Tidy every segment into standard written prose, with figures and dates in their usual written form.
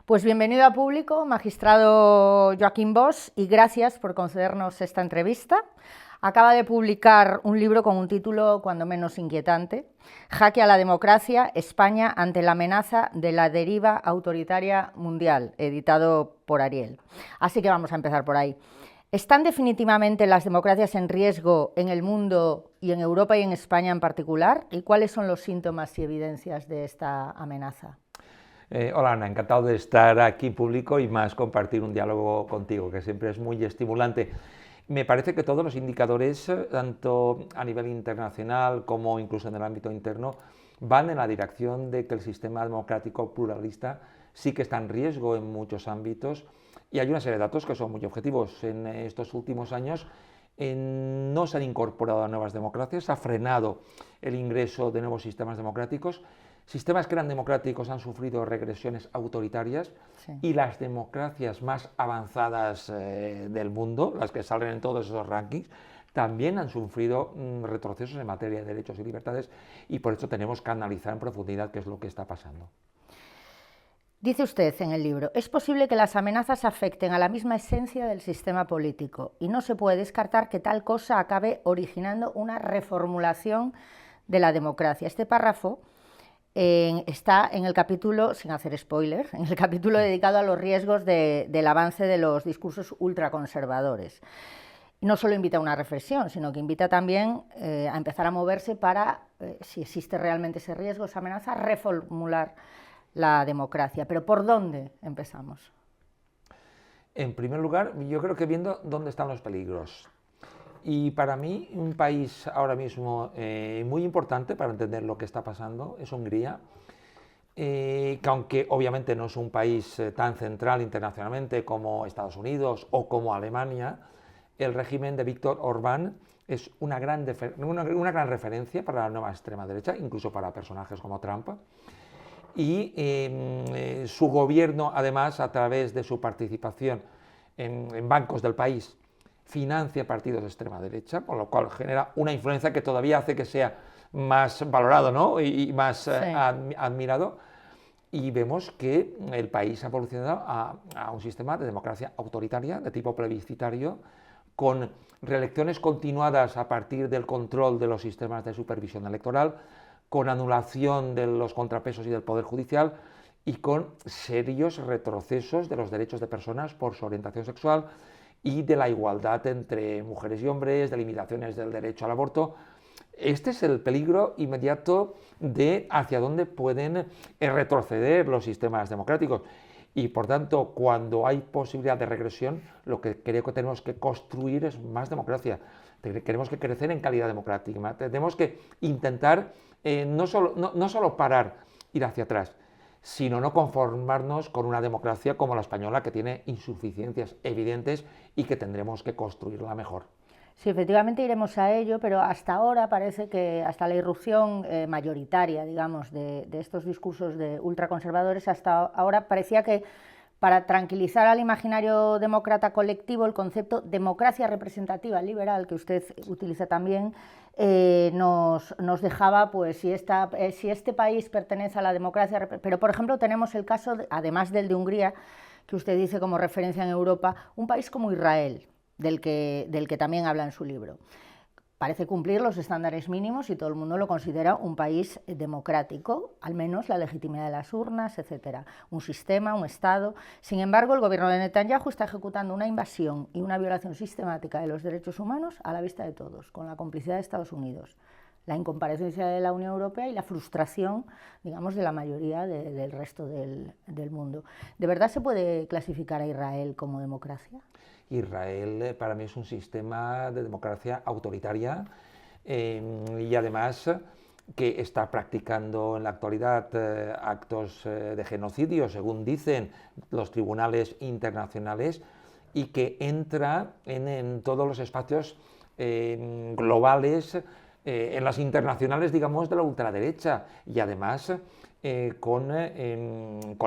Pues bienvenido a Público, magistrado Joaquín Bosch, y gracias por concedernos esta entrevista. Acaba de publicar un libro con un título cuando menos inquietante: Jaque a la democracia, España ante la amenaza de la deriva autoritaria mundial, editado por Ariel. Así que vamos a empezar por ahí. ¿Están definitivamente las democracias en riesgo en el mundo y en Europa y en España en particular? ¿Y cuáles son los síntomas y evidencias de esta amenaza? Hola Ana, encantado de estar aquí Público y más compartir un diálogo contigo, que siempre es muy estimulante. Me parece que todos los indicadores, tanto a nivel internacional como incluso en el ámbito interno, van en la dirección de que el sistema democrático pluralista sí que está en riesgo en muchos ámbitos, y hay una serie de datos que son muy objetivos. En estos últimos años no se han incorporado nuevas democracias, se ha frenado el ingreso de nuevos sistemas democráticos. Sistemas que eran democráticos han sufrido regresiones autoritarias, sí. Y las democracias más avanzadas del mundo, las que salen en todos esos rankings, también han sufrido retrocesos en materia de derechos y libertades, y por eso tenemos que analizar en profundidad qué es lo que está pasando. Dice usted en el libro: es posible que las amenazas afecten a la misma esencia del sistema político y no se puede descartar que tal cosa acabe originando una reformulación de la democracia. Este párrafo está en el capítulo, sin hacer spoiler, en el capítulo dedicado a los riesgos del avance de los discursos ultraconservadores. No solo invita a una reflexión, sino que invita también a empezar a moverse para, si existe realmente ese riesgo, esa amenaza, reformular la democracia. ¿Pero por dónde empezamos? En primer lugar, yo creo que viendo dónde están los peligros. Y para mí, un país ahora mismo muy importante para entender lo que está pasando es Hungría, que aunque obviamente no es un país tan central internacionalmente como Estados Unidos o como Alemania, el régimen de Viktor Orbán es una gran referencia para la nueva extrema derecha, incluso para personajes como Trump. Y su gobierno, además, a través de su participación en bancos del país, financia partidos de extrema derecha, con lo cual genera una influencia que todavía hace que sea más valorado, ¿no? y más sí. Admirado. Y vemos que el país ha evolucionado a un sistema de democracia autoritaria, de tipo plebiscitario, con reelecciones continuadas a partir del control de los sistemas de supervisión electoral, con anulación de los contrapesos y del Poder Judicial, y con serios retrocesos de los derechos de personas por su orientación sexual y de la igualdad entre mujeres y hombres, de limitaciones del derecho al aborto. Este es el peligro inmediato de hacia dónde pueden retroceder los sistemas democráticos. Y por tanto, cuando hay posibilidad de regresión, lo que creo que tenemos que construir es más democracia. Tenemos que crecer en calidad democrática. Tenemos que intentar no solo parar, ir hacia atrás, sino no conformarnos con una democracia como la española, que tiene insuficiencias evidentes y que tendremos que construirla mejor. Sí, efectivamente iremos a ello, pero hasta ahora parece que, hasta la irrupción mayoritaria, digamos, de estos discursos de ultraconservadores, hasta ahora parecía que, para tranquilizar al imaginario demócrata colectivo, el concepto democracia representativa liberal, que usted utiliza también, nos dejaba, pues, si este país pertenece a la democracia. Pero, por ejemplo, tenemos el caso, además del de Hungría, que usted dice como referencia en Europa, un país como Israel, del que también habla en su libro. Parece cumplir los estándares mínimos y todo el mundo lo considera un país democrático, al menos la legitimidad de las urnas, etcétera, un sistema, un Estado. Sin embargo, el gobierno de Netanyahu está ejecutando una invasión y una violación sistemática de los derechos humanos a la vista de todos, con la complicidad de Estados Unidos, la incomparecencia de la Unión Europea y la frustración, digamos, de la mayoría del resto del mundo. ¿De verdad se puede clasificar a Israel como democracia? Israel para mí es un sistema de democracia autoritaria y además que está practicando en la actualidad actos de genocidio, según dicen los tribunales internacionales, y que entra en todos los espacios globales, en las internacionales, digamos, de la ultraderecha, y además con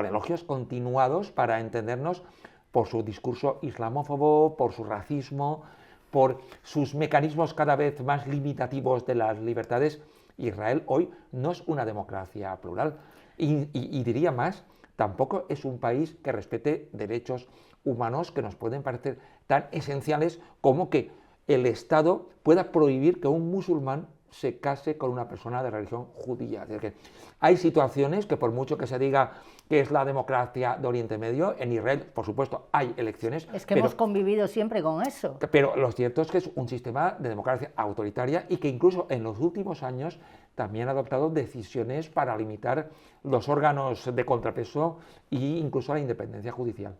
elogios continuados, para entendernos, por su discurso islamófobo, por su racismo, por sus mecanismos cada vez más limitativos de las libertades. Israel hoy no es una democracia plural. Y diría más, tampoco es un país que respete derechos humanos que nos pueden parecer tan esenciales como que el Estado pueda prohibir que un musulmán se case con una persona de religión judía. Es decir, que hay situaciones que por mucho que se diga que es la democracia de Oriente Medio, en Israel, por supuesto, hay elecciones. Es que hemos convivido siempre con eso. Pero lo cierto es que es un sistema de democracia autoritaria y que incluso en los últimos años también ha adoptado decisiones para limitar los órganos de contrapeso e incluso la independencia judicial.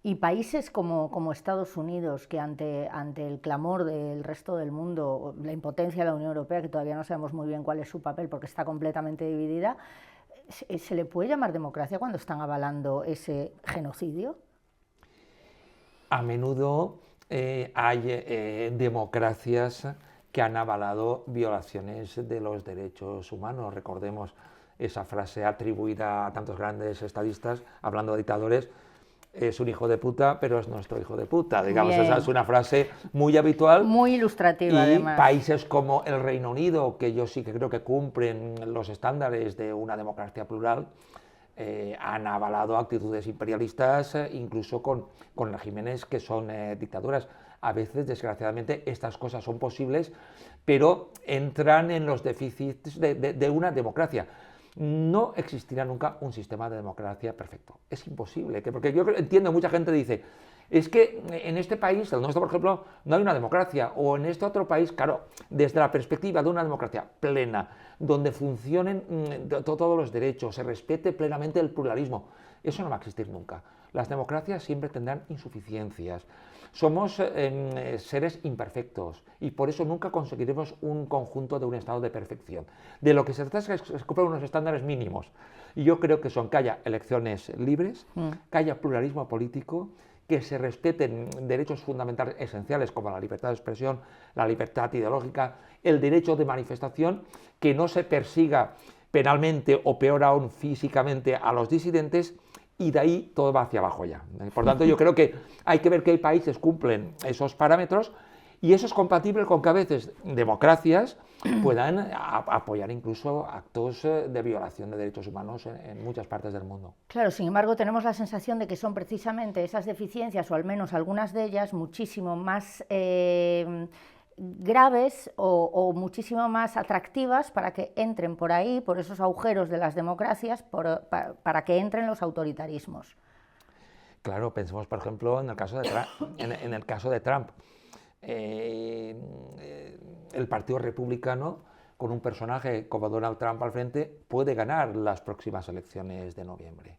Y países como Estados Unidos, que ante el clamor del resto del mundo, la impotencia de la Unión Europea, que todavía no sabemos muy bien cuál es su papel porque está completamente dividida, ¿se le puede llamar democracia cuando están avalando ese genocidio? A menudo hay democracias que han avalado violaciones de los derechos humanos. Recordemos esa frase atribuida a tantos grandes estadistas, hablando de dictadores: es un hijo de puta, pero es nuestro hijo de puta. Digamos, esa es una frase muy habitual. Muy ilustrativa, y además. Países como el Reino Unido, que yo sí que creo que cumplen los estándares de una democracia plural, han avalado actitudes imperialistas, incluso con regímenes que son dictaduras. A veces, desgraciadamente, estas cosas son posibles, pero entran en los déficits de una democracia. No existirá nunca un sistema de democracia perfecto. Es imposible, porque yo entiendo, mucha gente dice, es que en este país, el nuestro por ejemplo, no hay una democracia, o en este otro país, claro, desde la perspectiva de una democracia plena, donde funcionen todos los derechos, se respete plenamente el pluralismo, eso no va a existir nunca. Las democracias siempre tendrán insuficiencias. Somos seres imperfectos y por eso nunca conseguiremos un conjunto de un estado de perfección. De lo que se trata es que se cumplan unos estándares mínimos. Y yo creo que son que haya elecciones libres, que haya pluralismo político, que se respeten derechos fundamentales esenciales como la libertad de expresión, la libertad ideológica, el derecho de manifestación, que no se persiga penalmente o peor aún físicamente a los disidentes, y de ahí todo va hacia abajo ya. Por tanto, yo creo que hay que ver qué países cumplen esos parámetros y eso es compatible con que a veces democracias puedan apoyar incluso actos de violación de derechos humanos en muchas partes del mundo. Claro, sin embargo, tenemos la sensación de que son precisamente esas deficiencias, o al menos algunas de ellas, muchísimo más graves o muchísimo más atractivas para que entren por ahí, por esos agujeros de las democracias, para que entren los autoritarismos. Claro, pensemos, por ejemplo, en el caso de Trump. El Partido Republicano, con un personaje como Donald Trump al frente, puede ganar las próximas elecciones de noviembre.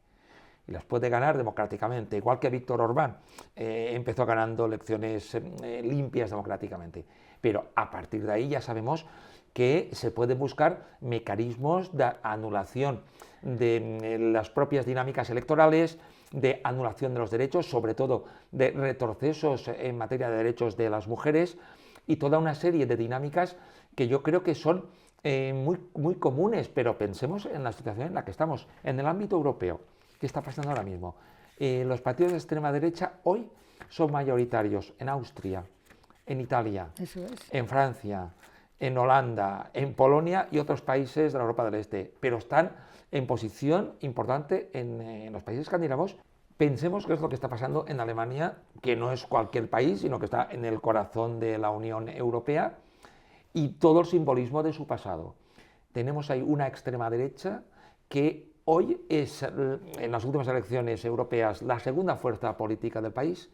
Y las puede ganar democráticamente, igual que Víctor Orbán empezó ganando elecciones limpias democráticamente. Pero a partir de ahí ya sabemos que se pueden buscar mecanismos de anulación de las propias dinámicas electorales, de anulación de los derechos, sobre todo de retrocesos en materia de derechos de las mujeres y toda una serie de dinámicas que yo creo que son muy comunes, pero pensemos en la situación en la que estamos, en el ámbito europeo. ¿Qué está pasando ahora mismo? Los partidos de extrema derecha hoy son mayoritarios en Austria, en Italia, en Francia, en Holanda, en Polonia y otros países de la Europa del Este, pero están en posición importante en los países escandinavos. Pensemos qué es lo que está pasando en Alemania, que no es cualquier país, sino que está en el corazón de la Unión Europea, y todo el simbolismo de su pasado. Tenemos ahí una extrema derecha que hoy es, en las últimas elecciones europeas, la segunda fuerza política del país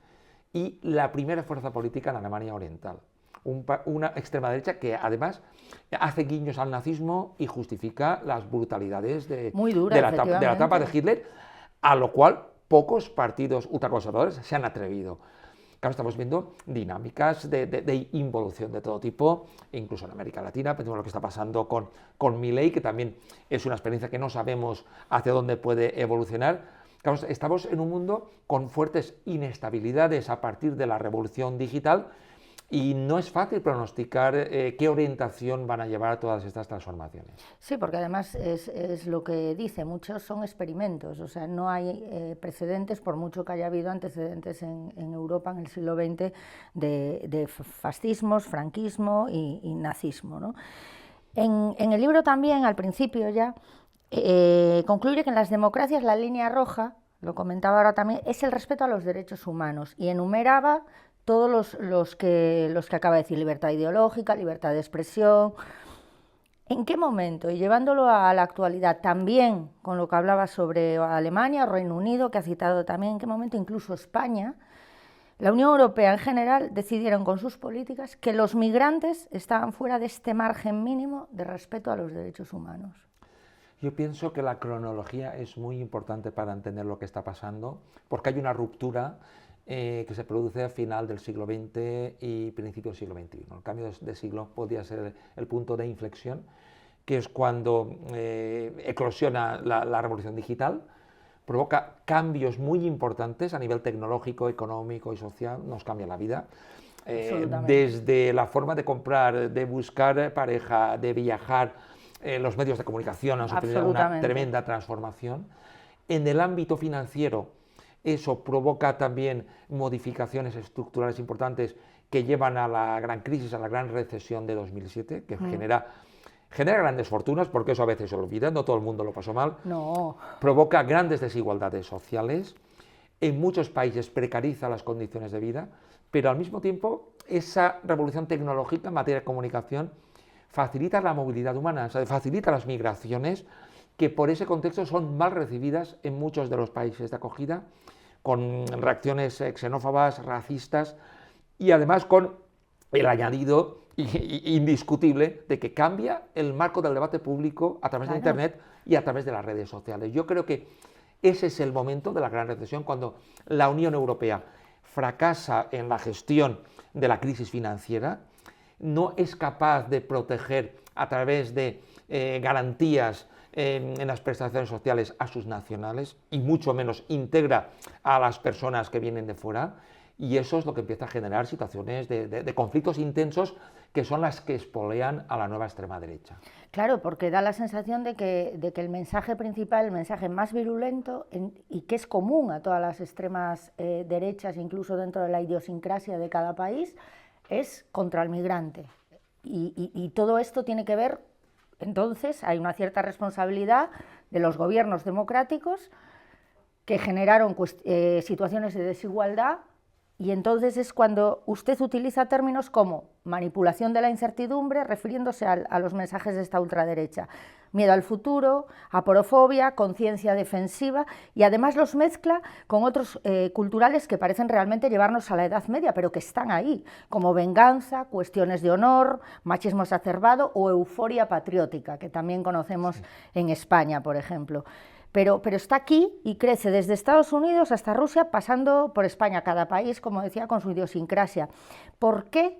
y la primera fuerza política en Alemania Oriental. Una extrema derecha que además hace guiños al nazismo y justifica las brutalidades de la etapa de Hitler, a lo cual pocos partidos ultraconservadores se han atrevido. Claro, estamos viendo dinámicas de involución de todo tipo, incluso en América Latina. Pensemos lo que está pasando con Milei, que también es una experiencia que no sabemos hacia dónde puede evolucionar. Claro, estamos en un mundo con fuertes inestabilidades a partir de la revolución digital y no es fácil pronosticar qué orientación van a llevar todas estas transformaciones. Sí, porque además es lo que dice, muchos son experimentos, o sea, no hay precedentes, por mucho que haya habido antecedentes en Europa en el siglo XX de fascismos, franquismo y nazismo, ¿no? En el libro también, al principio ya, concluye que en las democracias la línea roja, lo comentaba ahora también, es el respeto a los derechos humanos y enumeraba todos los que acaba de decir: libertad ideológica, libertad de expresión. ¿En qué momento, y llevándolo a la actualidad, también con lo que hablaba sobre Alemania, Reino Unido, que ha citado también, en qué momento incluso España, la Unión Europea en general decidieron con sus políticas que los migrantes estaban fuera de este margen mínimo de respeto a los derechos humanos? Yo pienso que la cronología es muy importante para entender lo que está pasando, porque hay una ruptura que se produce a final del siglo XX y principio del siglo XXI. El cambio de siglo podría ser el punto de inflexión, que es cuando eclosiona la revolución digital, provoca cambios muy importantes a nivel tecnológico, económico y social, nos cambia la vida. Desde la forma de comprar, de buscar pareja, de viajar, los medios de comunicación han sufrido una tremenda transformación. En el ámbito financiero, eso provoca también modificaciones estructurales importantes que llevan a la gran crisis, a la gran recesión de 2007, que genera grandes fortunas, porque eso a veces se olvida, no todo el mundo lo pasó mal. No. Provoca grandes desigualdades sociales, en muchos países precariza las condiciones de vida, pero al mismo tiempo esa revolución tecnológica en materia de comunicación facilita la movilidad humana, o sea, facilita las migraciones, que por ese contexto son mal recibidas en muchos de los países de acogida, con reacciones xenófobas, racistas, y además con el añadido indiscutible de que cambia el marco del debate público a través de Internet y a través de las redes sociales. Yo creo que ese es el momento de la gran recesión, cuando la Unión Europea fracasa en la gestión de la crisis financiera, no es capaz de proteger a través de garantías en las prestaciones sociales a sus nacionales, y mucho menos integra a las personas que vienen de fuera, y eso es lo que empieza a generar situaciones de conflictos intensos, que son las que espolean a la nueva extrema derecha. Claro, porque da la sensación de que el mensaje principal, el mensaje más virulento y que es común a todas las extremas derechas, incluso dentro de la idiosincrasia de cada país, es contra el migrante. Y todo esto tiene que ver, entonces, hay una cierta responsabilidad de los gobiernos democráticos que generaron situaciones de desigualdad, y entonces es cuando usted utiliza términos como manipulación de la incertidumbre, refiriéndose a los mensajes de esta ultraderecha, miedo al futuro, aporofobia, conciencia defensiva, y además los mezcla con otros culturales que parecen realmente llevarnos a la Edad Media, pero que están ahí, como venganza, cuestiones de honor, machismo exacerbado o euforia patriótica, que también conocemos en España, por ejemplo. Pero está aquí y crece desde Estados Unidos hasta Rusia, pasando por España, cada país, como decía, con su idiosincrasia. ¿Por qué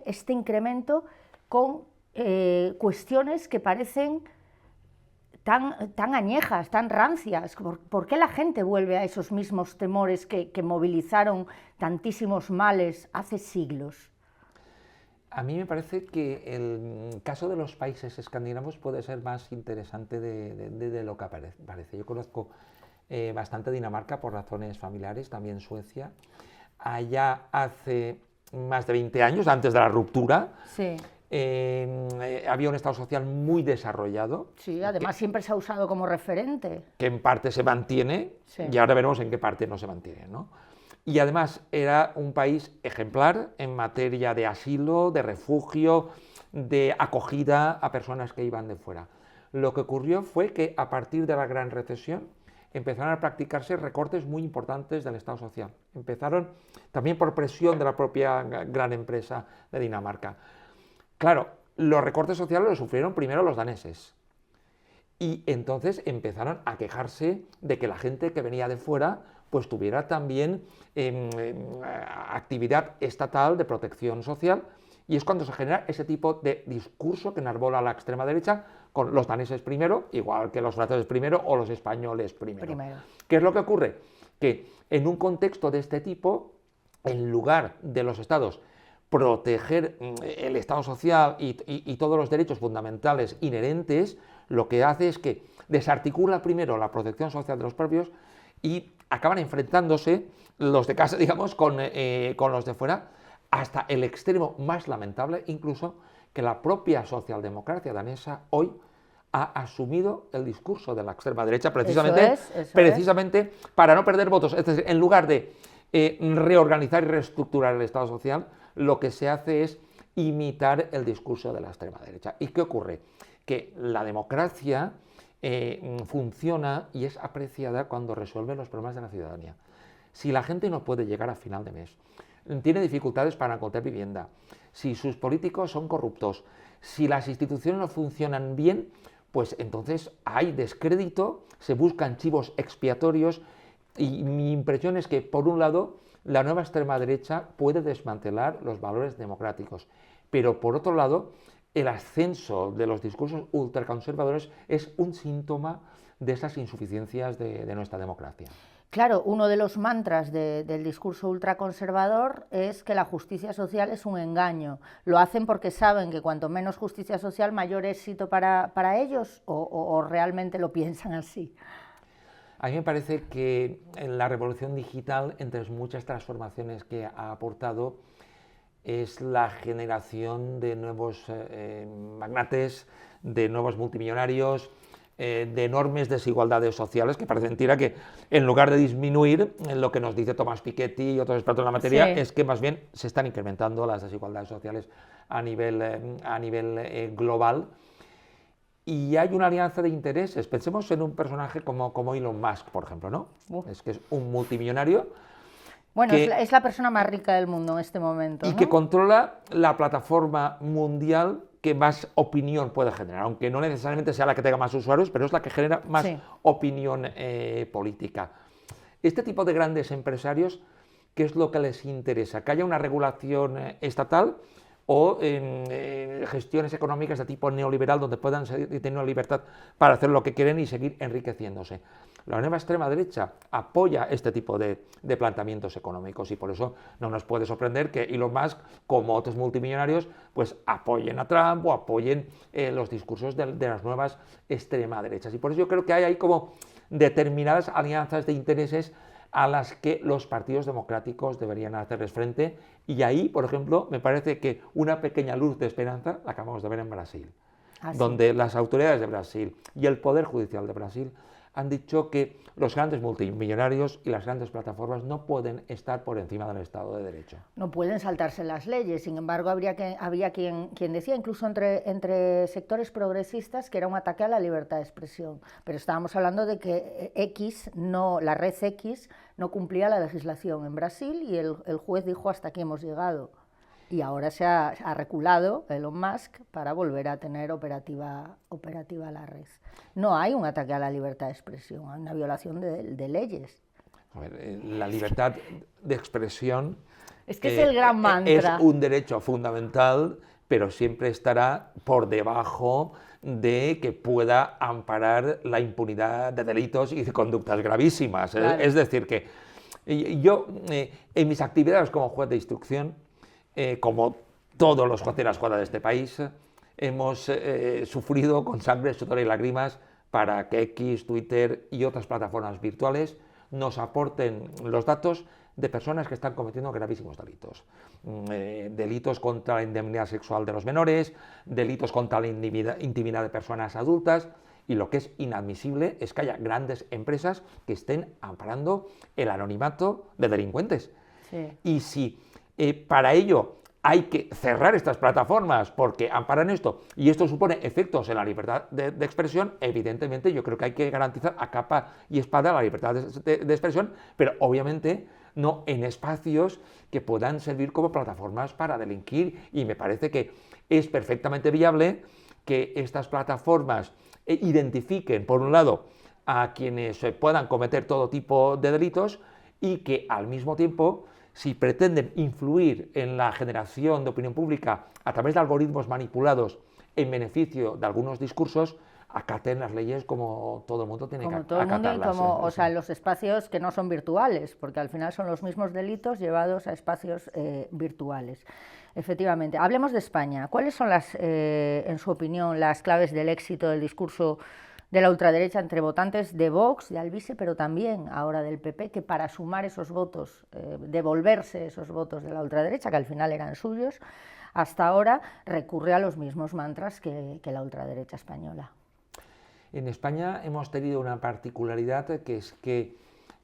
este incremento con cuestiones que parecen tan añejas, tan rancias? ¿Por qué la gente vuelve a esos mismos temores que movilizaron tantísimos males hace siglos? A mí me parece que el caso de los países escandinavos puede ser más interesante de lo que parece. Yo conozco bastante Dinamarca por razones familiares, también Suecia. Allá hace más de 20 años, antes de la ruptura, sí. Había un Estado social muy desarrollado. Sí, además siempre se ha usado como referente. Que en parte se mantiene, sí. Y ahora veremos en qué parte no se mantiene, ¿no? Y además era un país ejemplar en materia de asilo, de refugio, de acogida a personas que iban de fuera. Lo que ocurrió fue que a partir de la gran recesión empezaron a practicarse recortes muy importantes del Estado social. Empezaron también por presión de la propia gran empresa de Dinamarca. Claro, los recortes sociales los sufrieron primero los daneses. Y entonces empezaron a quejarse de que la gente que venía de fuera pues tuviera también actividad estatal de protección social, y es cuando se genera ese tipo de discurso que enarbola la extrema derecha, con los daneses primero, igual que los franceses primero o los españoles primero. ¿Qué es lo que ocurre? Que en un contexto de este tipo, en lugar de los estados proteger el Estado social y todos los derechos fundamentales inherentes, lo que hace es que desarticula primero la protección social de los propios y acaban enfrentándose los de casa, digamos, con los de fuera, hasta el extremo más lamentable, incluso, que la propia socialdemocracia danesa hoy ha asumido el discurso de la extrema derecha precisamente, Eso es. Para no perder votos. Es decir, en lugar de reorganizar y reestructurar el Estado social, lo que se hace es imitar el discurso de la extrema derecha. ¿Y qué ocurre? Que la democracia funciona y es apreciada cuando resuelve los problemas de la ciudadanía. Si la gente no puede llegar a final de mes, tiene dificultades para encontrar vivienda, si sus políticos son corruptos, si las instituciones no funcionan bien, pues entonces hay descrédito, se buscan chivos expiatorios y mi impresión es que, por un lado, la nueva extrema derecha puede desmantelar los valores democráticos, pero por otro lado, el ascenso de los discursos ultraconservadores es un síntoma de esas insuficiencias de nuestra democracia. Claro, uno de los mantras del discurso ultraconservador es que la justicia social es un engaño. ¿Lo hacen porque saben que cuanto menos justicia social, mayor éxito para ellos? ¿O realmente lo piensan así? A mí me parece que en la revolución digital, entre muchas transformaciones que ha aportado, es la generación de nuevos magnates, de nuevos multimillonarios, de enormes desigualdades sociales, que parece mentira que en lugar de disminuir, lo que nos dice Tomás Piketty y otros expertos en la materia, es que más bien se están incrementando las desigualdades sociales a nivel global. Y hay una alianza de intereses. Pensemos en un personaje como Elon Musk, por ejemplo, ¿no? Es que es un multimillonario. Bueno, es la persona más rica del mundo en este momento, y ¿no? que controla la plataforma mundial que más opinión puede generar, aunque no necesariamente sea la que tenga más usuarios, pero es la que genera más opinión política. Este tipo de grandes empresarios, ¿qué es lo que les interesa? ¿Que haya una regulación estatal o gestiones económicas de tipo neoliberal donde puedan tener una libertad para hacer lo que quieren y seguir enriqueciéndose? La nueva extrema derecha apoya este tipo de planteamientos económicos y por eso no nos puede sorprender que Elon Musk, como otros multimillonarios, pues apoyen a Trump o apoyen los discursos de las nuevas extrema derechas. Y por eso yo creo que hay como determinadas alianzas de intereses a las que los partidos democráticos deberían hacerles frente. Y ahí, por ejemplo, me parece que una pequeña luz de esperanza la acabamos de ver en Brasil, donde las autoridades de Brasil y el Poder Judicial de Brasil han dicho que los grandes multimillonarios y las grandes plataformas no pueden estar por encima del Estado de Derecho. No pueden saltarse las leyes, sin embargo había quien decía, incluso entre sectores progresistas, que era un ataque a la libertad de expresión, pero estábamos hablando de que la red X no cumplía la legislación en Brasil y el juez dijo hasta aquí hemos llegado. Y ahora se ha reculado Elon Musk para volver a tener operativa la red. No hay un ataque a la libertad de expresión, hay una violación de leyes. A ver, la libertad de expresión es el gran mantra. Es un derecho fundamental, pero siempre estará por debajo de que pueda amparar la impunidad de delitos y de conductas gravísimas. Claro. Es decir, que yo en mis actividades como juez de instrucción, como todos los jueces y las juezas de este país, hemos sufrido con sangre, sudor y lágrimas para que X, Twitter y otras plataformas virtuales nos aporten los datos de personas que están cometiendo gravísimos delitos. Delitos contra la indemnidad sexual de los menores, delitos contra la intimidad de personas adultas, y lo que es inadmisible es que haya grandes empresas que estén amparando el anonimato de delincuentes. Sí. Y si para ello hay que cerrar estas plataformas porque amparan esto y esto supone efectos en la libertad de expresión, evidentemente yo creo que hay que garantizar a capa y espada la libertad de expresión, pero obviamente no en espacios que puedan servir como plataformas para delinquir, y me parece que es perfectamente viable que estas plataformas identifiquen, por un lado, a quienes puedan cometer todo tipo de delitos y que al mismo tiempo, si pretenden influir en la generación de opinión pública a través de algoritmos manipulados en beneficio de algunos discursos, acaten las leyes como todo el mundo tiene que acatarlas. O sea, los espacios que no son virtuales, porque al final son los mismos delitos llevados a espacios virtuales. Efectivamente. Hablemos de España. ¿Cuáles son, en su opinión, las claves del éxito del discurso de la ultraderecha entre votantes de Vox, de Alvise, pero también ahora del PP, que para sumar esos votos, devolverse esos votos de la ultraderecha, que al final eran suyos, hasta ahora recurre a los mismos mantras que la ultraderecha española? En España hemos tenido una particularidad, que es que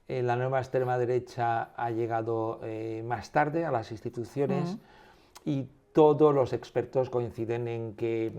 la nueva extrema derecha ha llegado más tarde a las instituciones y todos los expertos coinciden en que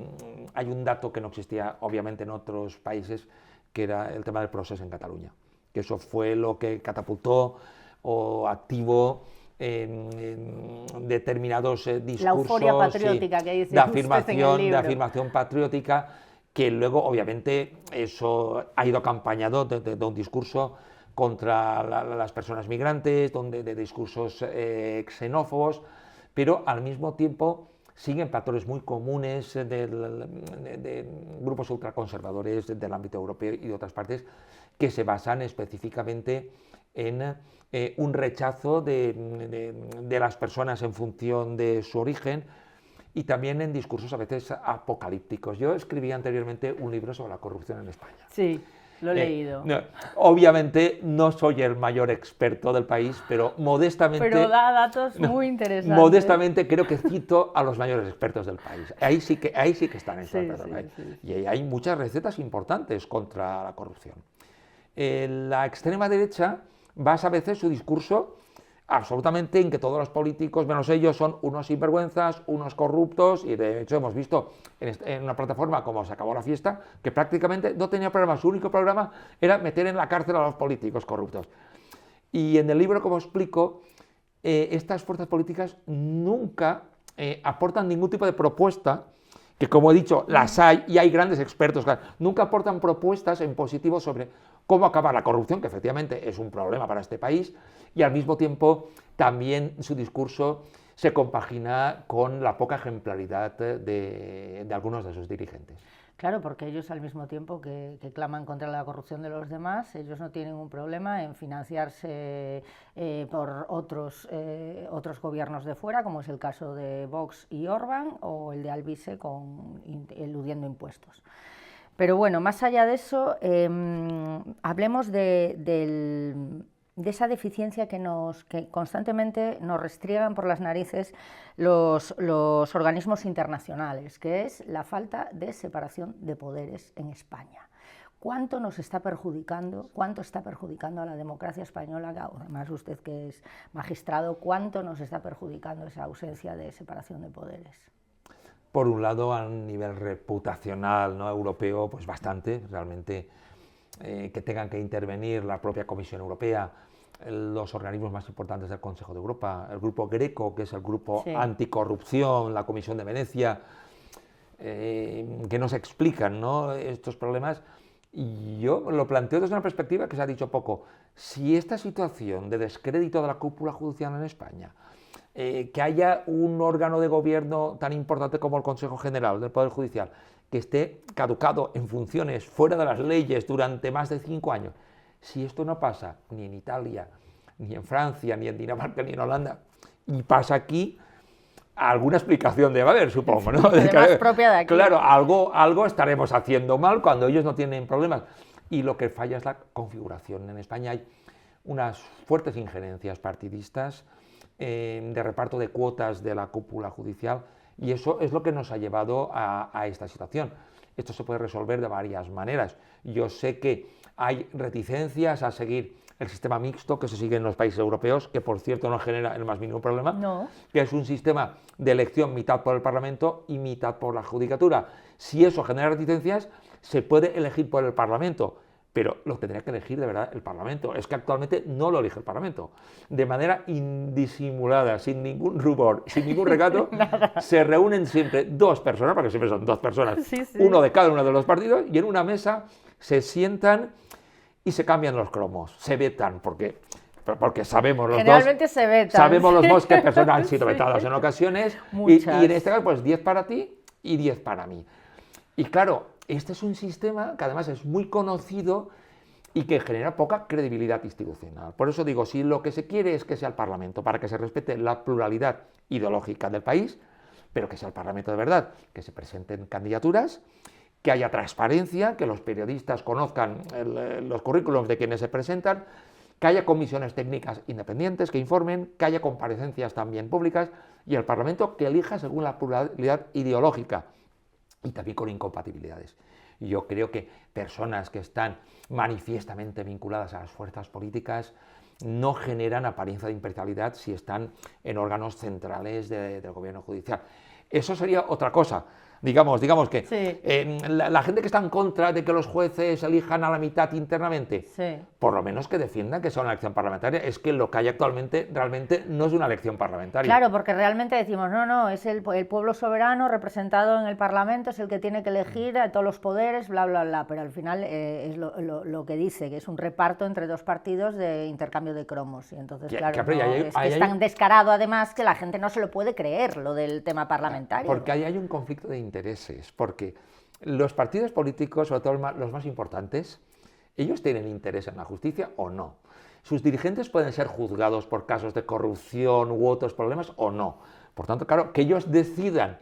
hay un dato que no existía obviamente en otros países, que era el tema del proceso en Cataluña, que eso fue lo que catapultó o activó en determinados discursos, la euforia patriótica, sí, que dice de afirmación patriótica, que luego obviamente eso ha ido acompañado de un discurso contra las personas migrantes, de discursos xenófobos, pero al mismo tiempo siguen patrones muy comunes de grupos ultraconservadores del ámbito europeo y de otras partes, que se basan específicamente en un rechazo de las personas en función de su origen, y también en discursos a veces apocalípticos. Yo escribí anteriormente un libro sobre la corrupción en España. Sí, lo he leído. No, obviamente no soy el mayor experto del país, pero modestamente... Pero da datos muy interesantes. Modestamente creo que cito a los mayores expertos del país. Ahí sí que están en sí, sí. Y hay muchas recetas importantes contra la corrupción. La extrema derecha basa a veces su discurso absolutamente en que todos los políticos, menos ellos, son unos sinvergüenzas, unos corruptos, y de hecho hemos visto en una plataforma como Se acabó la fiesta, que prácticamente no tenía programa, su único programa era meter en la cárcel a los políticos corruptos. Y en el libro, como explico, estas fuerzas políticas nunca aportan ningún tipo de propuesta, que como he dicho, las hay, y hay grandes expertos, claro, nunca aportan propuestas en positivo sobre cómo acabar la corrupción, que efectivamente es un problema para este país, y al mismo tiempo también su discurso se compagina con la poca ejemplaridad de algunos de sus dirigentes. Claro, porque ellos al mismo tiempo que claman contra la corrupción de los demás, ellos no tienen un problema en financiarse por otros gobiernos de fuera, como es el caso de Vox y Orbán, o el de Alvise eludiendo impuestos. Pero bueno, más allá de eso, hablemos de esa deficiencia que constantemente nos restriegan por las narices los organismos internacionales, que es la falta de separación de poderes en España. ¿Cuánto nos está perjudicando, cuánto está perjudicando a la democracia española? Además, usted que es magistrado, ¿cuánto nos está perjudicando esa ausencia de separación de poderes? Por un lado, a nivel reputacional, ¿no?, europeo, pues bastante, realmente, que tengan que intervenir la propia Comisión Europea, los organismos más importantes del Consejo de Europa, el grupo Greco, que es el grupo anticorrupción, la Comisión de Venecia, que nos explican, ¿no?, estos problemas. Y yo lo planteo desde una perspectiva que se ha dicho poco. Si esta situación de descrédito de la cúpula judicial en España, que haya un órgano de gobierno tan importante como el Consejo General del Poder Judicial, que esté caducado en funciones fuera de las leyes durante más de 5 años, si esto no pasa ni en Italia, ni en Francia, ni en Dinamarca, ni en Holanda, y pasa aquí, alguna explicación debe haber, supongo, ¿no? Además, propia de aquí. Claro, algo estaremos haciendo mal cuando ellos no tienen problemas. Y lo que falla es la configuración. En España hay unas fuertes injerencias partidistas de reparto de cuotas de la cúpula judicial, y eso es lo que nos ha llevado a esta situación. Esto se puede resolver de varias maneras. Yo sé que hay reticencias a seguir el sistema mixto que se sigue en los países europeos, que por cierto no genera el más mínimo problema, que es un sistema de elección mitad por el Parlamento y mitad por la Judicatura. Si eso genera reticencias, se puede elegir por el Parlamento, pero lo tendría que elegir de verdad el Parlamento. Es que actualmente no lo elige el Parlamento. De manera indisimulada, sin ningún rubor, sin ningún recato, se reúnen siempre 2 personas, porque siempre son 2 personas, uno de cada uno de los partidos, y en una mesa se sientan y se cambian los cromos, se vetan, porque sabemos los Generalmente se vetan. Sabemos los dos qué personas han sido vetadas en ocasiones, y en este caso pues 10 para ti y 10 para mí. Y claro, este es un sistema que además es muy conocido y que genera poca credibilidad institucional. Por eso digo, si lo que se quiere es que sea el Parlamento, para que se respete la pluralidad ideológica del país, pero que sea el Parlamento de verdad, que se presenten candidaturas, que haya transparencia, que los periodistas conozcan los currículums de quienes se presentan, que haya comisiones técnicas independientes que informen, que haya comparecencias también públicas, y el Parlamento que elija según la pluralidad ideológica y también con incompatibilidades. Yo creo que personas que están manifiestamente vinculadas a las fuerzas políticas no generan apariencia de imparcialidad si están en órganos centrales del gobierno judicial. Eso sería otra cosa. Digamos que sí. la gente que está en contra de que los jueces elijan a la mitad internamente, Sí. por lo menos que defiendan que sea una elección parlamentaria. Es que lo que hay actualmente realmente no es una elección parlamentaria. Claro, porque realmente decimos, no, es el pueblo soberano representado en el Parlamento, es el que tiene que elegir a todos los poderes, bla, bla, bla, pero al final es lo que dice, que es un reparto entre dos partidos de intercambio de cromos, y entonces, claro, es que es tan descarado además que la gente no se lo puede creer, lo del tema parlamentario. Porque ahí hay un conflicto de intereses, porque los partidos políticos, sobre todo los más importantes, ellos tienen interés en la justicia o no. Sus dirigentes pueden ser juzgados por casos de corrupción u otros problemas o no. Por tanto, claro, que ellos decidan,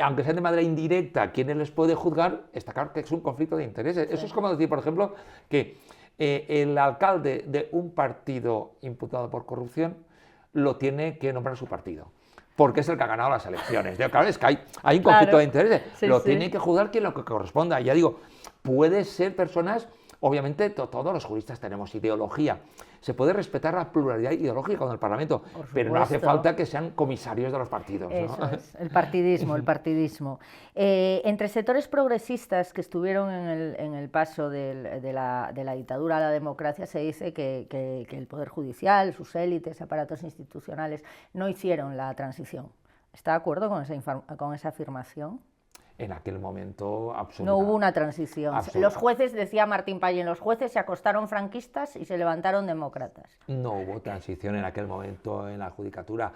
aunque sea de manera indirecta, quién les puede juzgar, está claro que es un conflicto de intereses. Sí. Eso es como decir, por ejemplo, que el alcalde de un partido imputado por corrupción lo tiene que nombrar su partido, porque es el que ha ganado las elecciones. Claro, es que hay un conflicto de intereses. Sí, lo tiene que juzgar quien lo que corresponda. Ya digo, puede ser personas, obviamente todos los juristas tenemos ideología. Se puede respetar la pluralidad ideológica en el Parlamento, pero no hace falta que sean comisarios de los partidos, ¿no? Eso es, el partidismo. Entre sectores progresistas que estuvieron en el paso de la dictadura a la democracia, se dice que el Poder Judicial, sus élites, aparatos institucionales, no hicieron la transición. ¿Está de acuerdo con esa afirmación? En aquel momento, absolutamente. No hubo una transición. Los jueces, decía Martín Pallén, los jueces se acostaron franquistas y se levantaron demócratas. No hubo transición en aquel momento en la judicatura.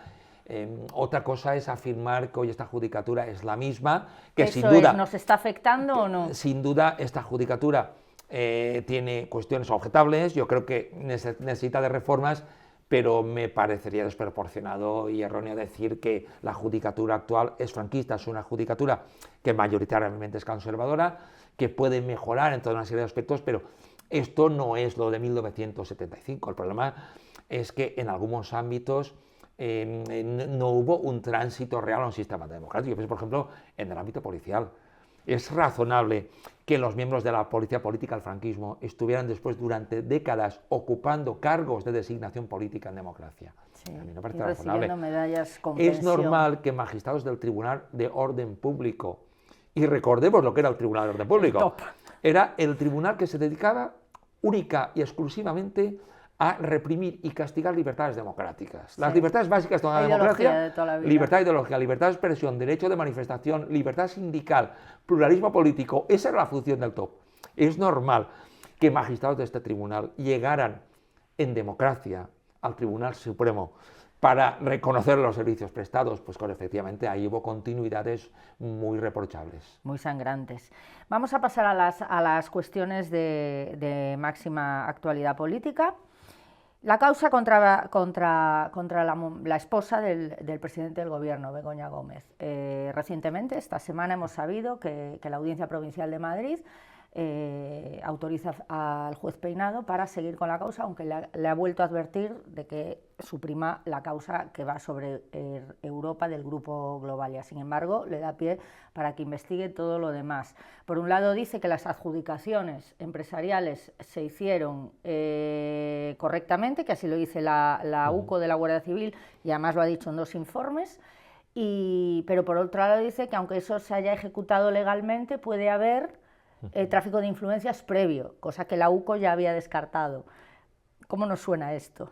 Otra cosa es afirmar que hoy esta judicatura es la misma, que ¿Eso sin duda... ¿nos está afectando o no? Sin duda, esta judicatura tiene cuestiones objetables, yo creo que necesita de reformas, pero me parecería desproporcionado y erróneo decir que la judicatura actual es franquista. Es una judicatura que mayoritariamente es conservadora, que puede mejorar en toda una serie de aspectos, pero esto no es lo de 1975. El problema es que en algunos ámbitos no hubo un tránsito real a un sistema democrático. Yo pienso, por ejemplo, en el ámbito policial. Es razonable que los miembros de la policía política del franquismo estuvieran después durante décadas ocupando cargos de designación política en democracia. Sí, a mí me parece razonable. Medallas con es pensión. Normal que magistrados del Tribunal de Orden Público, y recordemos lo que era el Tribunal de Orden Público, era el tribunal que se dedicaba única y exclusivamente a reprimir y castigar libertades democráticas. Las libertades básicas de la democracia, libertad de ideología, libertad de expresión, derecho de manifestación, libertad sindical, pluralismo político, esa era la función del top. Es normal que magistrados de este tribunal llegaran en democracia al Tribunal Supremo para reconocer los servicios prestados, pues efectivamente ahí hubo continuidades muy reprochables. Muy sangrantes. Vamos a pasar a las cuestiones de máxima actualidad política. La causa contra la esposa del presidente del gobierno, Begoña Gómez. Recientemente, esta semana, hemos sabido que la Audiencia Provincial de Madrid autoriza al juez Peinado para seguir con la causa, aunque le ha vuelto a advertir de que suprima la causa que va sobre Europa del Grupo Globalia. Sin embargo, le da pie para que investigue todo lo demás. Por un lado, dice que las adjudicaciones empresariales se hicieron correctamente, que así lo dice la UCO de la Guardia Civil, y además lo ha dicho en 2 informes, pero por otro lado dice que aunque eso se haya ejecutado legalmente, puede haber tráfico de influencias previo, cosa que la UCO ya había descartado. ¿Cómo nos suena esto?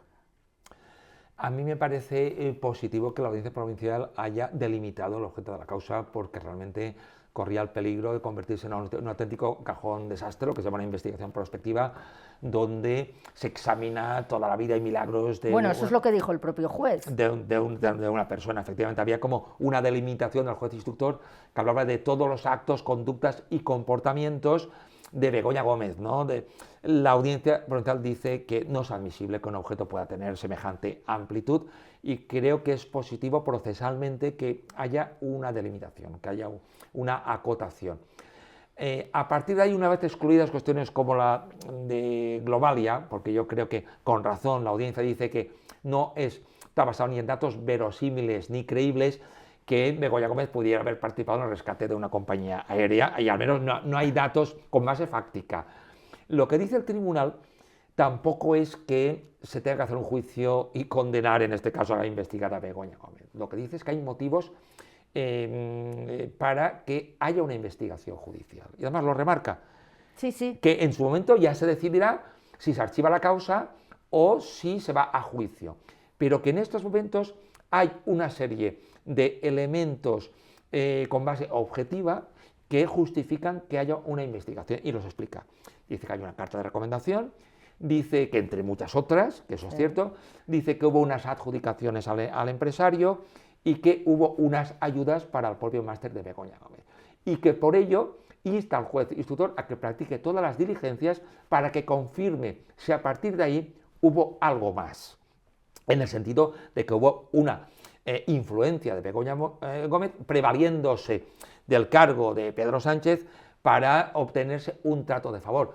A mí me parece positivo que la Audiencia Provincial haya delimitado el objeto de la causa, porque realmente corría el peligro de convertirse en un auténtico cajón desastre, lo que se llama una investigación prospectiva, donde se examina toda la vida y milagros de... Bueno, eso es lo que dijo el propio juez. De una persona, efectivamente. Había como una delimitación del juez instructor que hablaba de todos los actos, conductas y comportamientos de Begoña Gómez, ¿no? La Audiencia Provincial dice que no es admisible que un objeto pueda tener semejante amplitud, y creo que es positivo procesalmente que haya una delimitación, que haya una acotación. A partir de ahí, una vez excluidas cuestiones como la de Globalia, porque yo creo que con razón la audiencia dice que no está basado ni en datos verosímiles ni creíbles, que Begoña Gómez pudiera haber participado en el rescate de una compañía aérea, y al menos no hay datos con base fáctica. Lo que dice el tribunal tampoco es que se tenga que hacer un juicio y condenar, en este caso, a la investigada Begoña Gómez. Lo que dice es que hay motivos para que haya una investigación judicial. Y además lo remarca, sí. que en su momento ya se decidirá si se archiva la causa o si se va a juicio, pero que en estos momentos hay una serie de elementos con base objetiva que justifican que haya una investigación, y los explica. Dice que hay una carta de recomendación, dice que entre muchas otras, que eso es cierto, dice que hubo unas adjudicaciones al empresario y que hubo unas ayudas para el propio máster de Begoña Gómez, y que por ello insta al juez instructor a que practique todas las diligencias para que confirme si a partir de ahí hubo algo más, en el sentido de que hubo una influencia de Begoña Gómez prevaliéndose del cargo de Pedro Sánchez para obtenerse un trato de favor.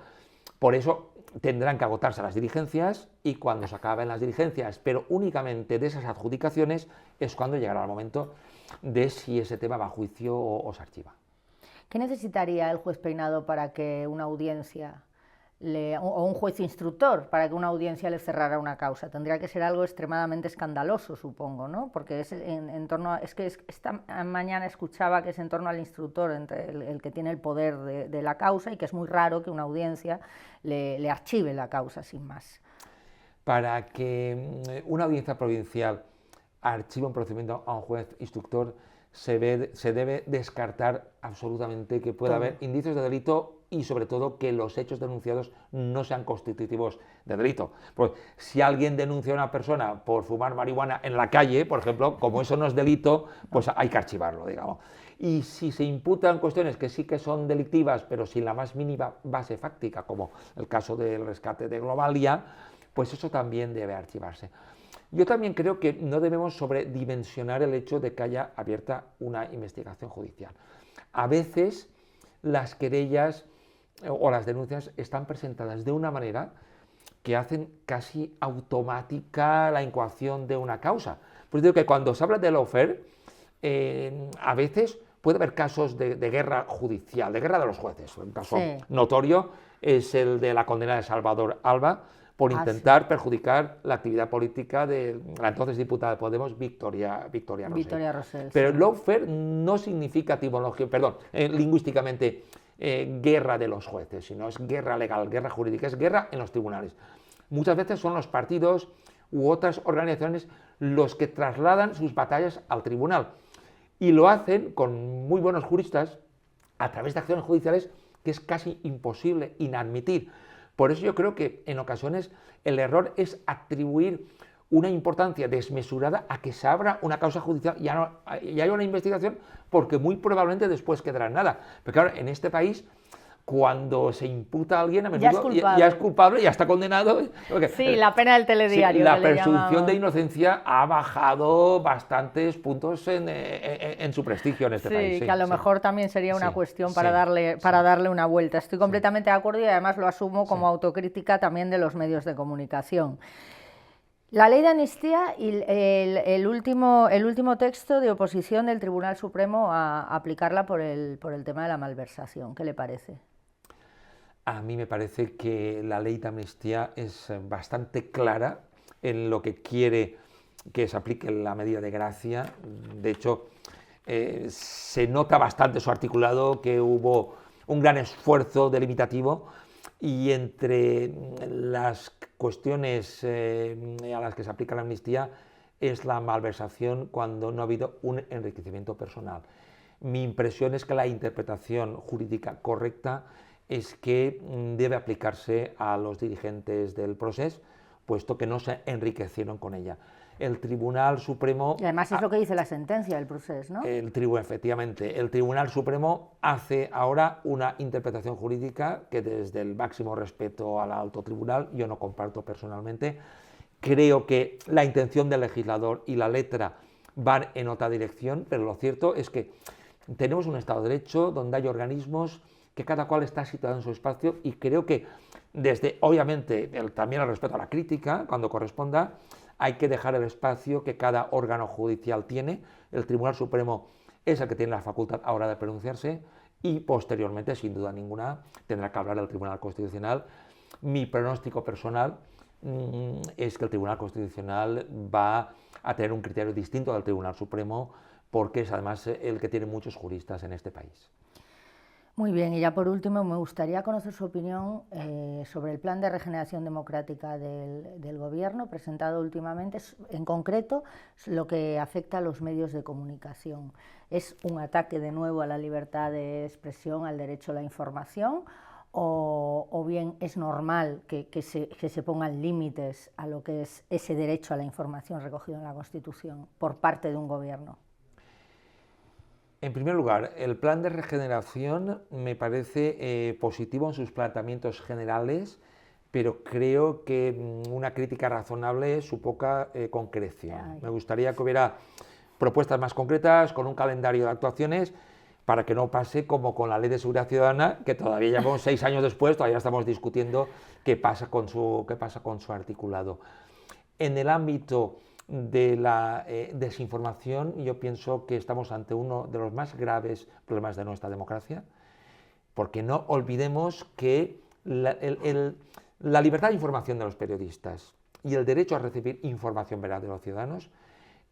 Por eso tendrán que agotarse las diligencias, y cuando se acaben las diligencias, pero únicamente de esas adjudicaciones, es cuando llegará el momento de si ese tema va a juicio o se archiva. ¿Qué necesitaría el juez Peinado para que una audiencia, o un juez instructor, para que una audiencia le cerrara una causa? Tendría que ser algo extremadamente escandaloso, supongo, ¿no? Porque es en torno a, esta mañana escuchaba que es en torno al instructor, entre el que tiene el poder de la causa, y que es muy raro que una audiencia le archive la causa sin más. Para que una audiencia provincial archive un procedimiento a un juez instructor, se debe descartar absolutamente que pueda haber indicios de delito, y sobre todo que los hechos denunciados no sean constitutivos de delito. Pues si alguien denuncia a una persona por fumar marihuana en la calle, por ejemplo, como eso no es delito, pues hay que archivarlo, digamos. Y si se imputan cuestiones que sí que son delictivas, pero sin la más mínima base fáctica, como el caso del rescate de Globalia, pues eso también debe archivarse. Yo también creo que no debemos sobredimensionar el hecho de que haya abierta una investigación judicial. A veces las querellas o las denuncias están presentadas de una manera que hacen casi automática la incoación de una causa. Pues digo que cuando se habla de lawfare, a veces puede haber casos de guerra judicial, de guerra de los jueces. Un caso notorio es el de la condena de Salvador Alba por intentar perjudicar la actividad política de la entonces diputada de Podemos, Victoria Rosell. Pero lawfare no significa lingüísticamente guerra de los jueces, sino es guerra legal, guerra jurídica, es guerra en los tribunales. Muchas veces son los partidos u otras organizaciones los que trasladan sus batallas al tribunal, y lo hacen con muy buenos juristas a través de acciones judiciales que es casi imposible inadmitir. Por eso yo creo que en ocasiones el error es atribuir una importancia desmesurada a que se abra una causa judicial y haya una investigación, porque muy probablemente después quedará nada. Pero claro, en este país, cuando se imputa a alguien, a menudo ya es culpable, ya está condenado. Sí, la pena del telediario. Sí, la presunción de inocencia ha bajado bastantes puntos en su prestigio en este país. Sí, que a lo mejor también sería una cuestión para darle una vuelta. Estoy completamente de acuerdo, y además lo asumo como autocrítica también de los medios de comunicación. La ley de amnistía y el último texto de oposición del Tribunal Supremo a aplicarla por el tema de la malversación. ¿Qué le parece? A mí me parece que la ley de amnistía es bastante clara en lo que quiere que se aplique la medida de gracia. De hecho, se nota bastante su articulado, que hubo un gran esfuerzo delimitativo, y entre las cuestiones a las que se aplica la amnistía es la malversación cuando no ha habido un enriquecimiento personal. Mi impresión es que la interpretación jurídica correcta es que debe aplicarse a los dirigentes del Procés, puesto que no se enriquecieron con ella. El Tribunal Supremo... Y además es lo que dice la sentencia del Procés, ¿no? Efectivamente, el Tribunal Supremo hace ahora una interpretación jurídica que, desde el máximo respeto al alto tribunal, yo no comparto personalmente. Creo que la intención del legislador y la letra van en otra dirección, pero lo cierto es que tenemos un Estado de Derecho donde hay organismos que cada cual está situado en su espacio, y creo que desde, obviamente, también el respeto a la crítica, cuando corresponda, hay que dejar el espacio que cada órgano judicial tiene. El Tribunal Supremo es el que tiene la facultad ahora de pronunciarse y posteriormente, sin duda ninguna, tendrá que hablar el Tribunal Constitucional. Mi pronóstico personal es que el Tribunal Constitucional va a tener un criterio distinto del Tribunal Supremo, porque es además el que tiene muchos juristas en este país. Muy bien, y ya por último me gustaría conocer su opinión sobre el plan de regeneración democrática del Gobierno presentado últimamente, en concreto lo que afecta a los medios de comunicación. ¿Es un ataque de nuevo a la libertad de expresión, al derecho a la información, o bien es normal que se pongan límites a lo que es ese derecho a la información recogido en la Constitución por parte de un Gobierno? En primer lugar, el plan de regeneración me parece positivo en sus planteamientos generales, pero creo que una crítica razonable es su poca concreción. Me gustaría que hubiera propuestas más concretas, con un calendario de actuaciones, para que no pase como con la Ley de Seguridad Ciudadana, que todavía llevamos 6 años después, todavía estamos discutiendo qué pasa con su articulado. En el ámbito de la desinformación, yo pienso que estamos ante uno de los más graves problemas de nuestra democracia, porque no olvidemos que la libertad de información de los periodistas y el derecho a recibir información veraz de los ciudadanos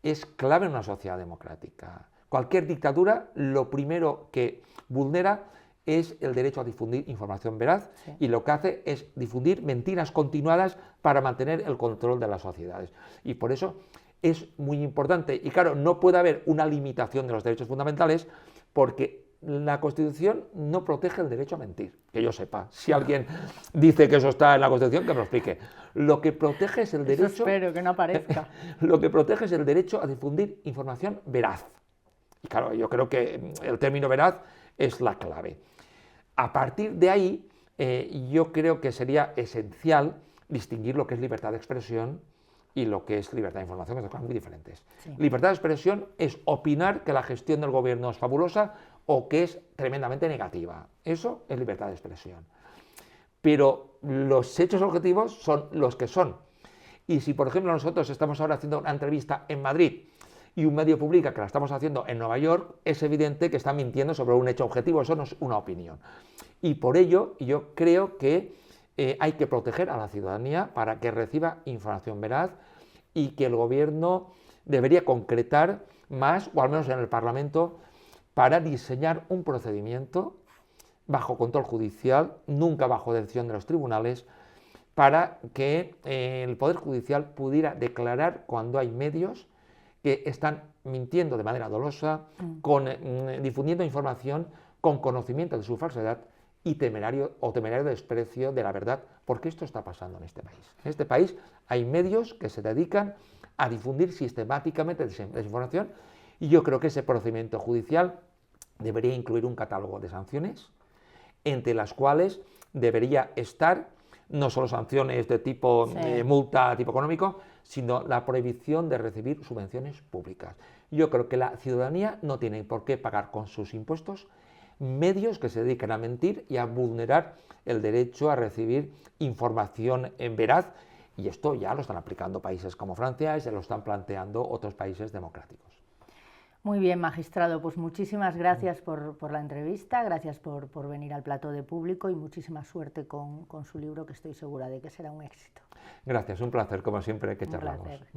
es clave en una sociedad democrática. Cualquier dictadura, lo primero que vulnera es el derecho a difundir información veraz, sí, y lo que hace es difundir mentiras continuadas para mantener el control de las sociedades. Y por eso es muy importante. Y claro, no puede haber una limitación de los derechos fundamentales porque la Constitución no protege el derecho a mentir, que yo sepa. Si alguien dice que eso está en la Constitución, que me lo explique. Lo que protege es el derecho... Eso espero que no aparezca. Lo que protege es el derecho a difundir información veraz. Y claro, yo creo que el término veraz es la clave. A partir de ahí, yo creo que sería esencial distinguir lo que es libertad de expresión y lo que es libertad de información, que son cosas muy diferentes. Sí. Libertad de expresión es opinar que la gestión del gobierno es fabulosa o que es tremendamente negativa. Eso es libertad de expresión. Pero los hechos objetivos son los que son. Y si, por ejemplo, nosotros estamos ahora haciendo una entrevista en Madrid y un medio publica que la estamos haciendo en Nueva York, es evidente que está mintiendo sobre un hecho objetivo, eso no es una opinión. Y por ello yo creo que hay que proteger a la ciudadanía para que reciba información veraz y que el gobierno debería concretar más, o al menos en el Parlamento, para diseñar un procedimiento bajo control judicial, nunca bajo decisión de los tribunales, para que el Poder Judicial pudiera declarar cuando hay medios que están mintiendo de manera dolosa, difundiendo información con conocimiento de su falsedad y temerario desprecio de la verdad, porque esto está pasando en este país. En este país hay medios que se dedican a difundir sistemáticamente desinformación y yo creo que ese procedimiento judicial debería incluir un catálogo de sanciones, entre las cuales debería estar no solo sanciones de tipo multa, tipo económico, sino la prohibición de recibir subvenciones públicas. Yo creo que la ciudadanía no tiene por qué pagar con sus impuestos medios que se dedican a mentir y a vulnerar el derecho a recibir información en veraz, y esto ya lo están aplicando países como Francia y se lo están planteando otros países democráticos. Muy bien, magistrado, pues muchísimas gracias por la entrevista, gracias por venir al plató de Público y muchísima suerte con su libro, que estoy segura de que será un éxito. Gracias, un placer, como siempre, que charlamos. Un placer.